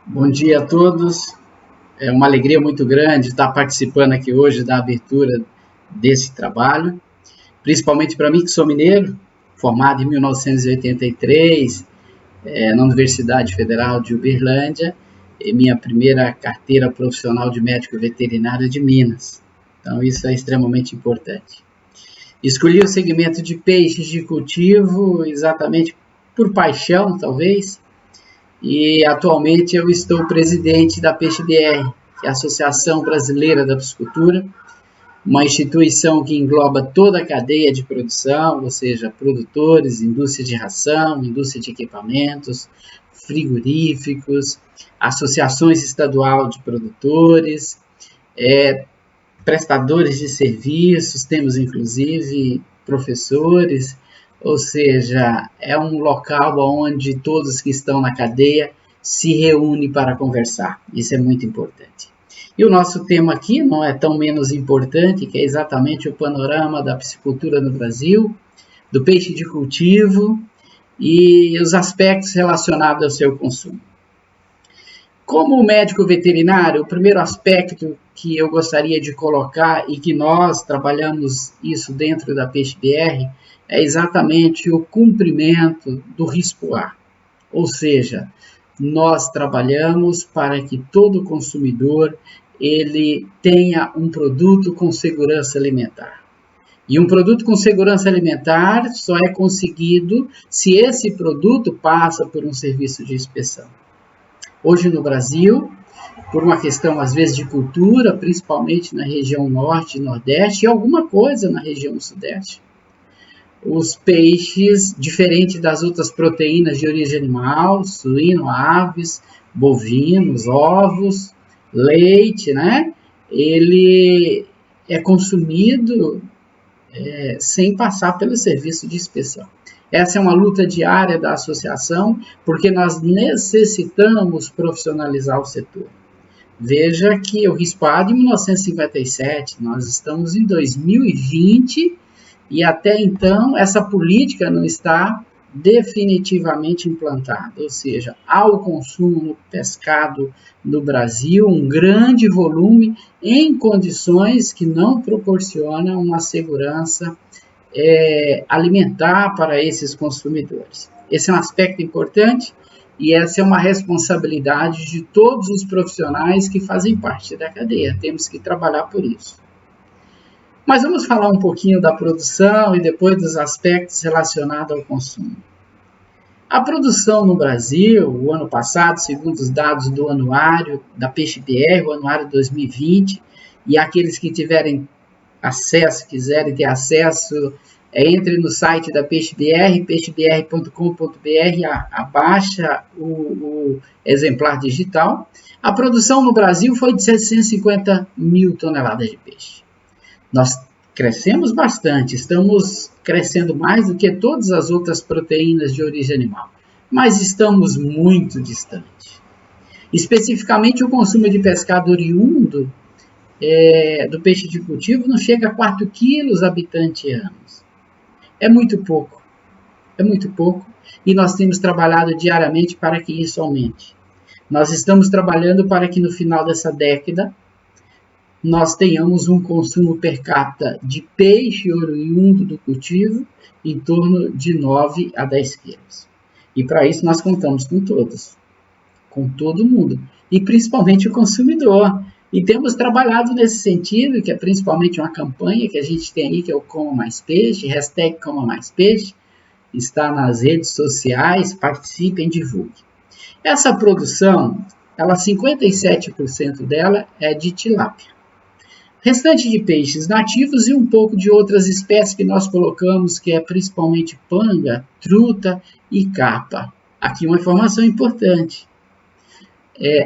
Bom dia a todos. É uma alegria muito grande estar participando aqui hoje da abertura desse trabalho, principalmente para mim que sou mineiro, formado em 1983 na Universidade Federal de Uberlândia, e minha primeira carteira profissional de médico veterinário de Minas. Então isso é extremamente importante. Escolhi o segmento de peixes de cultivo exatamente por paixão, talvez, e atualmente eu estou presidente da PeixeBR, que é a Associação Brasileira da Piscicultura, uma instituição que engloba toda a cadeia de produção, ou seja, produtores, indústria de ração, indústria de equipamentos, frigoríficos, associações estadual de produtores, prestadores de serviços, temos inclusive professores, ou seja, é um local onde todos que estão na cadeia se reúnem para conversar. Isso é muito importante. E o nosso tema aqui não é tão menos importante, que é exatamente o panorama da piscicultura no Brasil, do peixe de cultivo e os aspectos relacionados ao seu consumo. Como médico veterinário, o primeiro aspecto que eu gostaria de colocar e que nós trabalhamos isso dentro da PeixeBR é exatamente o cumprimento do risco-A. Ou seja, nós trabalhamos para que todo consumidor ele tenha um produto com segurança alimentar. E um produto com segurança alimentar só é conseguido se esse produto passa por um serviço de inspeção. Hoje no Brasil, por uma questão às vezes de cultura, principalmente na região norte e nordeste, e alguma coisa na região sudeste, os peixes, diferente das outras proteínas de origem animal, suíno, aves, bovinos, ovos, leite, né? Ele é consumido sem passar pelo serviço de inspeção. Essa é uma luta diária da associação, porque nós necessitamos profissionalizar o setor. Veja que eu risco-A de 1957, nós estamos em 2020 e até então essa política não está definitivamente implantada, ou seja, há o consumo no pescado no Brasil, um grande volume em condições que não proporcionam uma segurança alimentar para esses consumidores. Esse é um aspecto importante e essa é uma responsabilidade de todos os profissionais que fazem parte da cadeia. Temos que trabalhar por isso. Mas vamos falar um pouquinho da produção e depois dos aspectos relacionados ao consumo. A produção no Brasil, o ano passado, segundo os dados do anuário da PeixeBR, o anuário 2020, e aqueles que tiverem acesso, quiserem ter acesso, entre no site da PeixeBR, peixebr.com.br, abaixa o exemplar digital. A produção no Brasil foi de 750 mil toneladas de peixe. Nós crescemos bastante, estamos crescendo mais do que todas as outras proteínas de origem animal, mas estamos muito distantes. Especificamente, o consumo de pescado oriundo do peixe de cultivo não chega a 4 quilos habitante anos. É muito pouco, e nós temos trabalhado diariamente para que isso aumente. Nós estamos trabalhando para que no final dessa década nós tenhamos um consumo per capita de peixe oriundo do cultivo em torno de 9 a 10 quilos. E para isso nós contamos com todos, com todo mundo, e principalmente o consumidor. E temos trabalhado nesse sentido, que é principalmente uma campanha que a gente tem aí, que é o Coma Mais Peixe, hashtag Coma Mais Peixe, está nas redes sociais, participem, divulguem. Essa produção, 57% dela é de tilápia. Restante de peixes nativos e um pouco de outras espécies que nós colocamos, que é principalmente panga, truta e carpa. Aqui uma informação importante.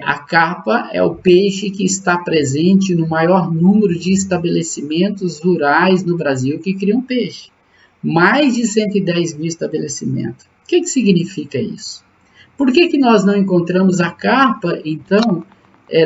A carpa é o peixe que está presente no maior número de estabelecimentos rurais no Brasil que criam peixe. Mais de 110 mil estabelecimentos. O que significa isso? Por que nós não encontramos a carpa, então,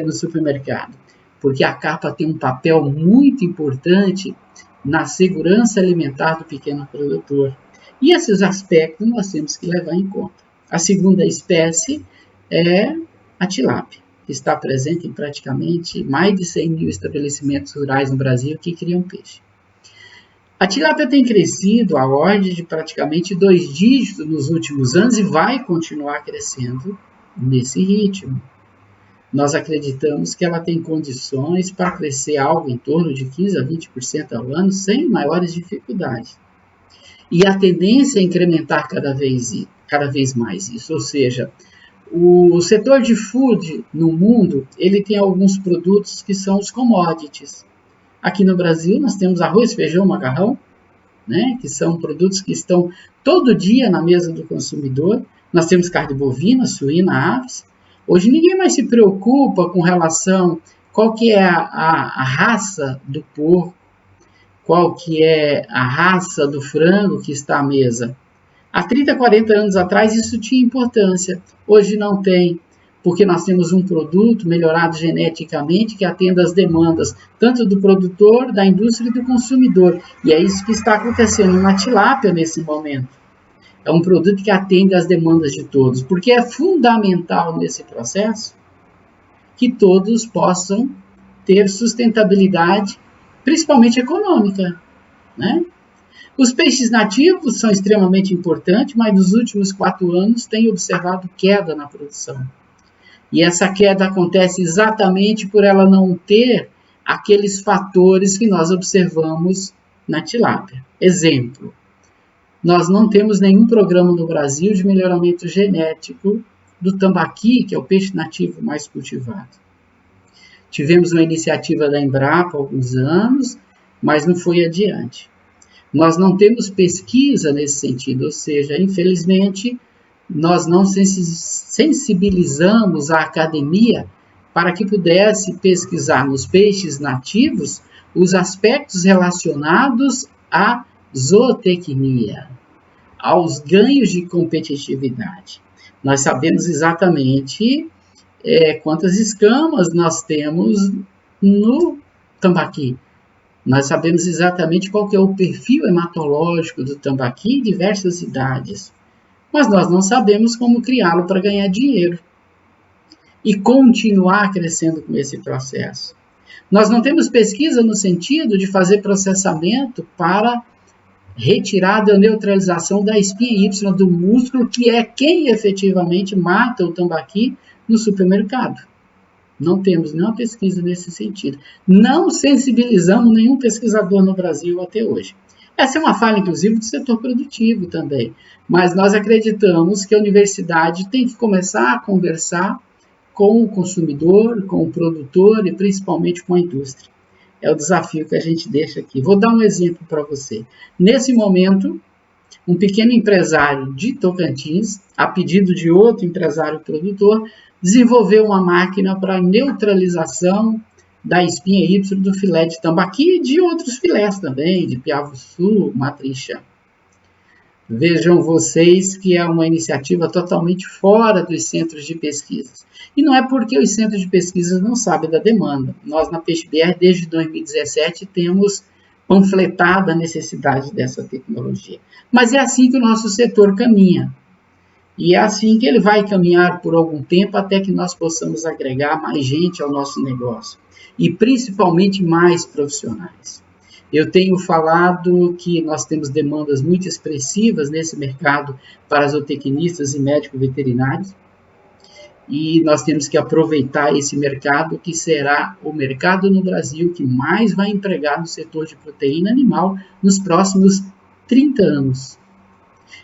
no supermercado? Porque a carpa tem um papel muito importante na segurança alimentar do pequeno produtor. E esses aspectos nós temos que levar em conta. A segunda espécie é A tilápia, que está presente em praticamente mais de 100 mil estabelecimentos rurais no Brasil que criam peixe. A tilápia tem crescido a ordem de praticamente 2 dígitos nos últimos anos e vai continuar crescendo nesse ritmo. Nós acreditamos que ela tem condições para crescer algo em torno de 15% a 20% ao ano sem maiores dificuldades. E a tendência é incrementar cada vez mais isso, ou seja, o setor de food no mundo, ele tem alguns produtos que são os commodities. Aqui no Brasil nós temos arroz, feijão, macarrão, né, que são produtos que estão todo dia na mesa do consumidor. Nós temos carne bovina, suína, aves. Hoje ninguém mais se preocupa com relação qual que é a raça do porco, qual que é a raça do frango que está à mesa. Há 30, 40 anos atrás isso tinha importância, hoje não tem, porque nós temos um produto melhorado geneticamente que atenda às demandas tanto do produtor, da indústria e do consumidor. E é isso que está acontecendo na tilápia nesse momento. É um produto que atende às demandas de todos, porque é fundamental nesse processo que todos possam ter sustentabilidade, principalmente econômica, né? Os peixes nativos são extremamente importantes, mas nos últimos 4 anos tem observado queda na produção. E essa queda acontece exatamente por ela não ter aqueles fatores que nós observamos na tilápia. Exemplo, nós não temos nenhum programa no Brasil de melhoramento genético do tambaqui, que é o peixe nativo mais cultivado. Tivemos uma iniciativa da Embrapa há alguns anos, mas não foi adiante. Nós não temos pesquisa nesse sentido, ou seja, infelizmente, nós não sensibilizamos a academia para que pudesse pesquisar nos peixes nativos os aspectos relacionados à zootecnia, aos ganhos de competitividade. Nós sabemos exatamente quantas escamas nós temos no tambaqui. Nós sabemos exatamente qual que é o perfil hematológico do tambaqui em diversas idades. Mas nós não sabemos como criá-lo para ganhar dinheiro e continuar crescendo com esse processo. Nós não temos pesquisa no sentido de fazer processamento para retirada ou neutralização da espinha Y do músculo, que é quem efetivamente mata o tambaqui no supermercado. Não temos nenhuma pesquisa nesse sentido. Não sensibilizamos nenhum pesquisador no Brasil até hoje. Essa é uma falha, inclusive, do setor produtivo também. Mas nós acreditamos que a universidade tem que começar a conversar com o consumidor, com o produtor e principalmente com a indústria. É o desafio que a gente deixa aqui. Vou dar um exemplo para você. Nesse momento, um pequeno empresário de Tocantins, a pedido de outro empresário produtor, desenvolveu uma máquina para neutralização da espinha Y do filé de tambaqui e de outros filés também, de piavu-sul, matrinchã. Vejam vocês que é uma iniciativa totalmente fora dos centros de pesquisas. E não é porque os centros de pesquisa não sabem da demanda. Nós, na PeixeBR, desde 2017, temos panfletado a necessidade dessa tecnologia. Mas é assim que o nosso setor caminha. E é assim que ele vai caminhar por algum tempo até que nós possamos agregar mais gente ao nosso negócio. E principalmente mais profissionais. Eu tenho falado que nós temos demandas muito expressivas nesse mercado para zootecnistas e médicos veterinários. E nós temos que aproveitar esse mercado, que será o mercado no Brasil que mais vai empregar no setor de proteína animal nos próximos 30 anos.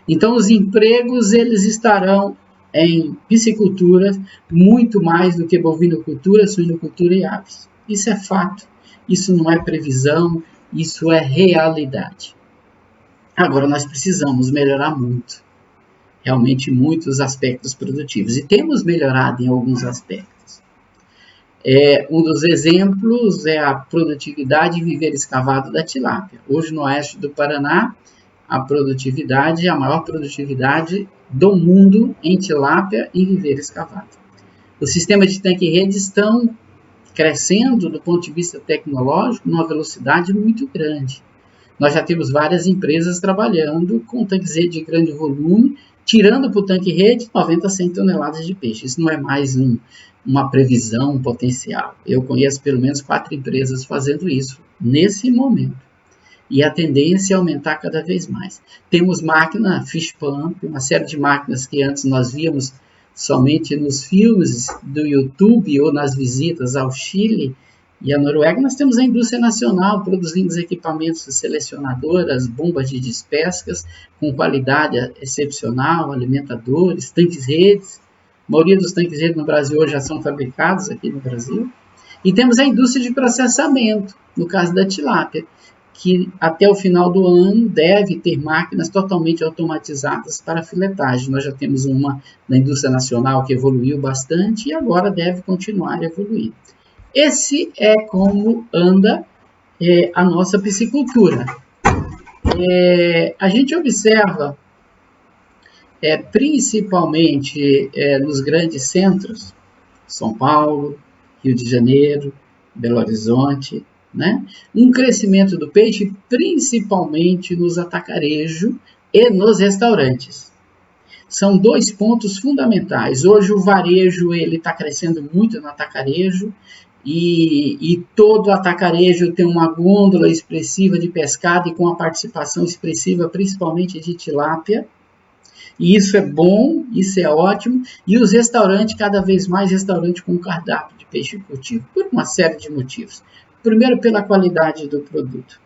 Então, os empregos eles estarão em piscicultura muito mais do que bovinocultura, suinocultura e aves. Isso é fato, isso não é previsão, isso é realidade. Agora, nós precisamos melhorar muito, realmente muitos aspectos produtivos, e temos melhorado em alguns aspectos. Um dos exemplos é a produtividade e viver escavado da tilápia. Hoje, no oeste do Paraná, a produtividade é a maior produtividade do mundo em tilápia e viver escavado. Os sistemas de tanque e rede estão crescendo do ponto de vista tecnológico numa velocidade muito grande. Nós já temos várias empresas trabalhando com tanques de grande volume tirando para o tanque-rede 90 a 100 toneladas de peixe. Isso não é mais uma previsão, um potencial. Eu conheço pelo menos 4 empresas fazendo isso nesse momento. E a tendência é aumentar cada vez mais. Temos máquina Fish Pump, uma série de máquinas que antes nós víamos somente nos filmes do YouTube ou nas visitas ao Chile e à Noruega. Nós temos a indústria nacional produzindo os equipamentos selecionadoras, bombas de despescas com qualidade excepcional, alimentadores, tanques-redes. A maioria dos tanques-redes no Brasil hoje já são fabricados aqui no Brasil. E temos a indústria de processamento, no caso da tilápia, que até o final do ano deve ter máquinas totalmente automatizadas para filetagem. Nós já temos uma na indústria nacional que evoluiu bastante e agora deve continuar a evoluir. Esse é como anda a nossa piscicultura. A gente observa, principalmente nos grandes centros, São Paulo, Rio de Janeiro, Belo Horizonte, né? Um crescimento do peixe, principalmente nos atacarejos e nos restaurantes. São 2 pontos fundamentais. Hoje o varejo está crescendo muito no atacarejo e todo atacarejo tem uma gôndola expressiva de pescado e com a participação expressiva principalmente de tilápia. E isso é bom, isso é ótimo. E os restaurantes, cada vez mais restaurante com cardápio de peixe cultivo, por uma série de motivos. Primeiro, pela qualidade do produto.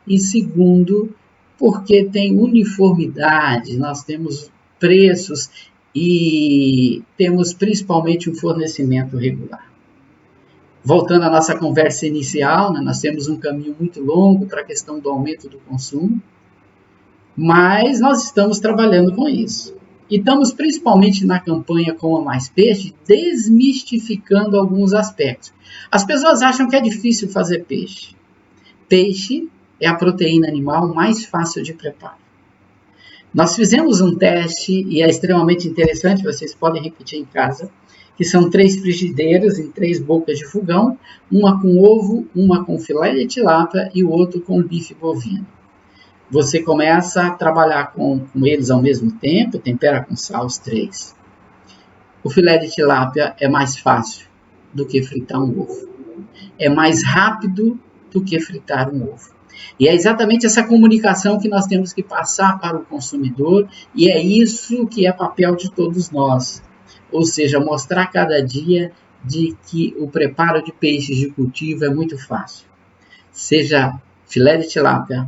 E segundo, porque tem uniformidade, nós temos preços e temos principalmente um fornecimento regular. Voltando à nossa conversa inicial, né, nós temos um caminho muito longo para a questão do aumento do consumo, mas nós estamos trabalhando com isso. E estamos principalmente na campanha Coma Mais Peixe, desmistificando alguns aspectos. As pessoas acham que é difícil fazer peixe. Peixe é a proteína animal mais fácil de preparo. Nós fizemos um teste e é extremamente interessante, vocês podem repetir em casa, que são 3 frigideiras em 3 bocas de fogão, uma com ovo, uma com filé de tilápia e o outro com bife bovino. Você começa a trabalhar com eles ao mesmo tempo, tempera com sal os 3. O filé de tilápia é mais fácil do que fritar um ovo. É mais rápido do que fritar um ovo. E é exatamente essa comunicação que nós temos que passar para o consumidor e é isso que é papel de todos nós. Ou seja, mostrar cada dia de que o preparo de peixes de cultivo é muito fácil. Seja filé de tilápia,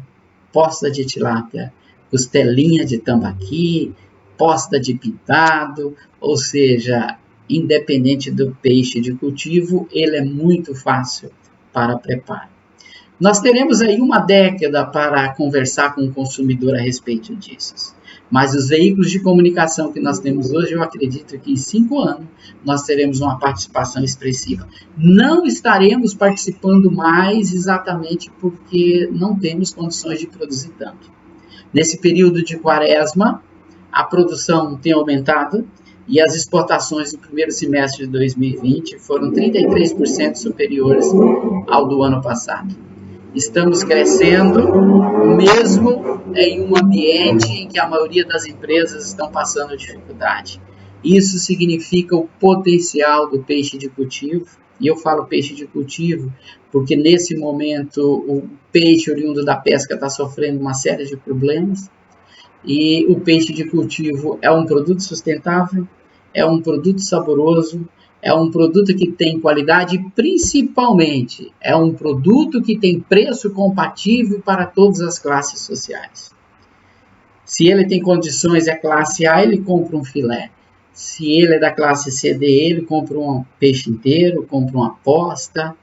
posta de tilápia, costelinha de tambaqui, posta de pintado, ou seja, independente do peixe de cultivo, ele é muito fácil para preparo. Nós teremos aí uma década para conversar com o consumidor a respeito disso. Mas os veículos de comunicação que nós temos hoje, eu acredito que em 5 anos nós teremos uma participação expressiva. Não estaremos participando mais exatamente porque não temos condições de produzir tanto. Nesse período de quaresma, a produção tem aumentado e as exportações no primeiro semestre de 2020 foram 33% superiores ao do ano passado. Estamos crescendo, mesmo em um ambiente em que a maioria das empresas estão passando dificuldade. Isso significa o potencial do peixe de cultivo. E eu falo peixe de cultivo porque nesse momento o peixe oriundo da pesca está sofrendo uma série de problemas. E o peixe de cultivo é um produto sustentável, é um produto saboroso, é um produto que tem qualidade e, principalmente, é um produto que tem preço compatível para todas as classes sociais. Se ele tem condições, é classe A, ele compra um filé. Se ele é da classe C, D, ele compra um peixe inteiro, compra uma posta,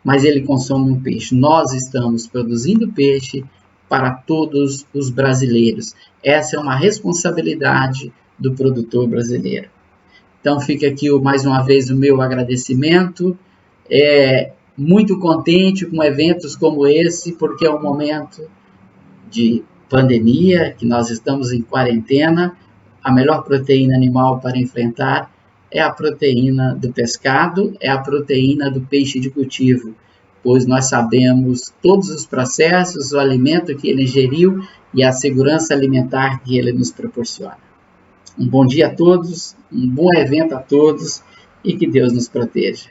mas ele consome um peixe. Nós estamos produzindo peixe para todos os brasileiros. Essa é uma responsabilidade do produtor brasileiro. Então fica aqui mais uma vez o meu agradecimento, muito contente com eventos como esse, porque é um momento de pandemia, que nós estamos em quarentena, a melhor proteína animal para enfrentar é a proteína do pescado, é a proteína do peixe de cultivo, pois nós sabemos todos os processos, o alimento que ele ingeriu e a segurança alimentar que ele nos proporciona. Um bom dia a todos, um bom evento a todos e que Deus nos proteja.